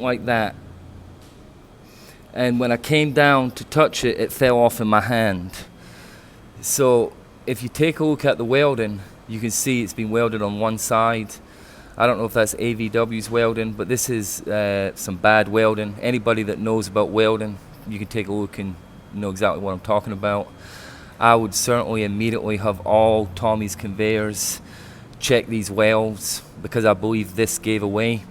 like that. And when I came down to touch it, it fell off in my hand. So if you take a look at the welding, you can see it's been welded on one side. I don't know if that's AVW's welding, but this is some bad welding. Anybody that knows about welding, you can take a look and know exactly what I'm talking about. I would certainly immediately have all Tommy's conveyors check these welds, because I believe this gave away.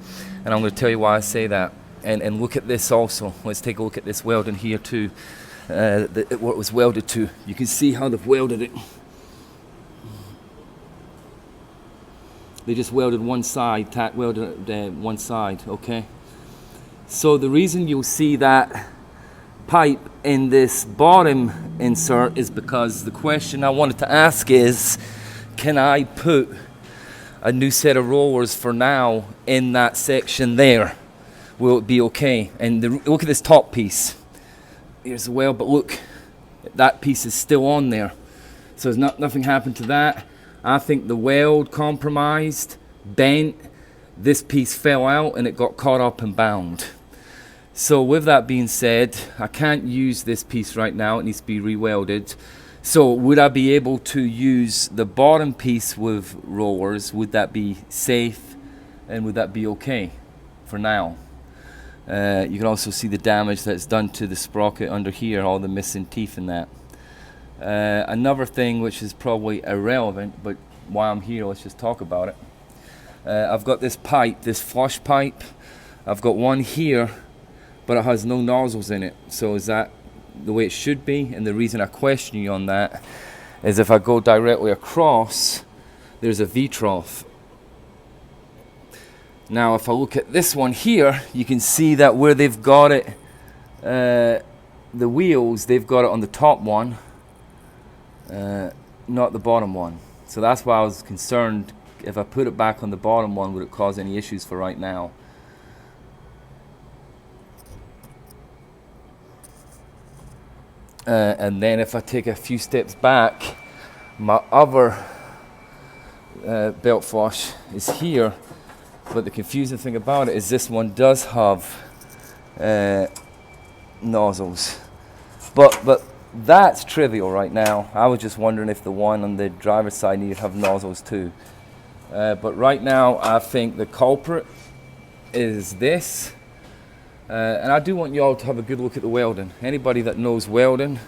And I'm going to tell you why I say that. And look at this also. Let's take a look at this welding here too. What it was welded to. You can see how they've welded it. They just welded one side, tack welded one side, okay? So the reason you'll see that pipe in this bottom insert is because the question I wanted to ask is, can I put a new set of rollers for now in that section there? Will it be okay? And look at this top piece. Here's the weld, but look, that piece is still on there. So there's nothing happened to that. I think the weld compromised, bent, this piece fell out and it got caught up and bound. So with that being said, I can't use this piece right now, it needs to be re-welded. So would I be able to use the bottom piece with rollers? Would that be safe and would that be okay for now? You can also see the damage that's done to the sprocket under here, all the missing teeth in that. Another thing which is probably irrelevant, but while I'm here, let's just talk about it. I've got this pipe, this flush pipe. I've got one here, but it has no nozzles in it. So is that the way it should be? And the reason I question you on that is if I go directly across, there's a V-trough. Now if I look at this one here, you can see that where they've got it, the wheels, they've got it on the top one, not the bottom one. So that's why I was concerned, if I put it back on the bottom one, would it cause any issues for right now? And then if I take a few steps back, my other belt flush is here. But the confusing thing about it is this one does have nozzles. But that's trivial right now. I was just wondering if the one on the driver's side needed to have nozzles too. But right now I think the culprit is this. And I do want you all to have a good look at the welding. Anybody that knows welding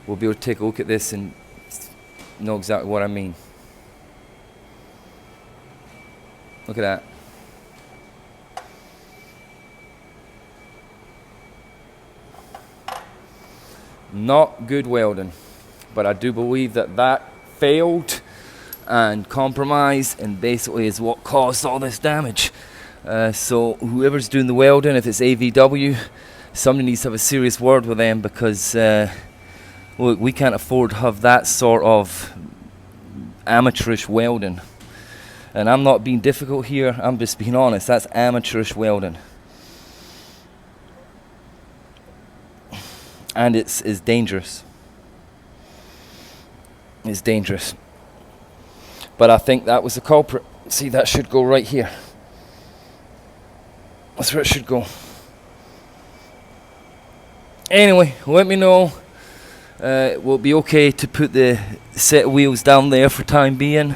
will be able to take a look at this and know exactly what I mean. Look at that. Not good welding, but I do believe that that failed and compromised and basically is what caused all this damage. So whoever's doing the welding, if it's AVW, somebody needs to have a serious word with them, because look, we can't afford to have that sort of amateurish welding. And I'm not being difficult here, I'm just being honest. That's amateurish welding. And it's dangerous. It's dangerous. But I think that was the culprit. See, that should go right here. That's where it should go. Anyway, let me know. Will it be okay to put the set of wheels down there for time being?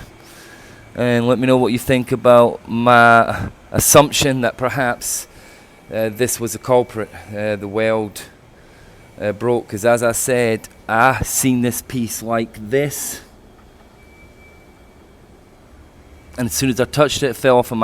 And let me know what you think about my assumption that perhaps this was the culprit. The weld broke, because as I said, I seen this piece like this, and as soon as I touched it, it fell off of my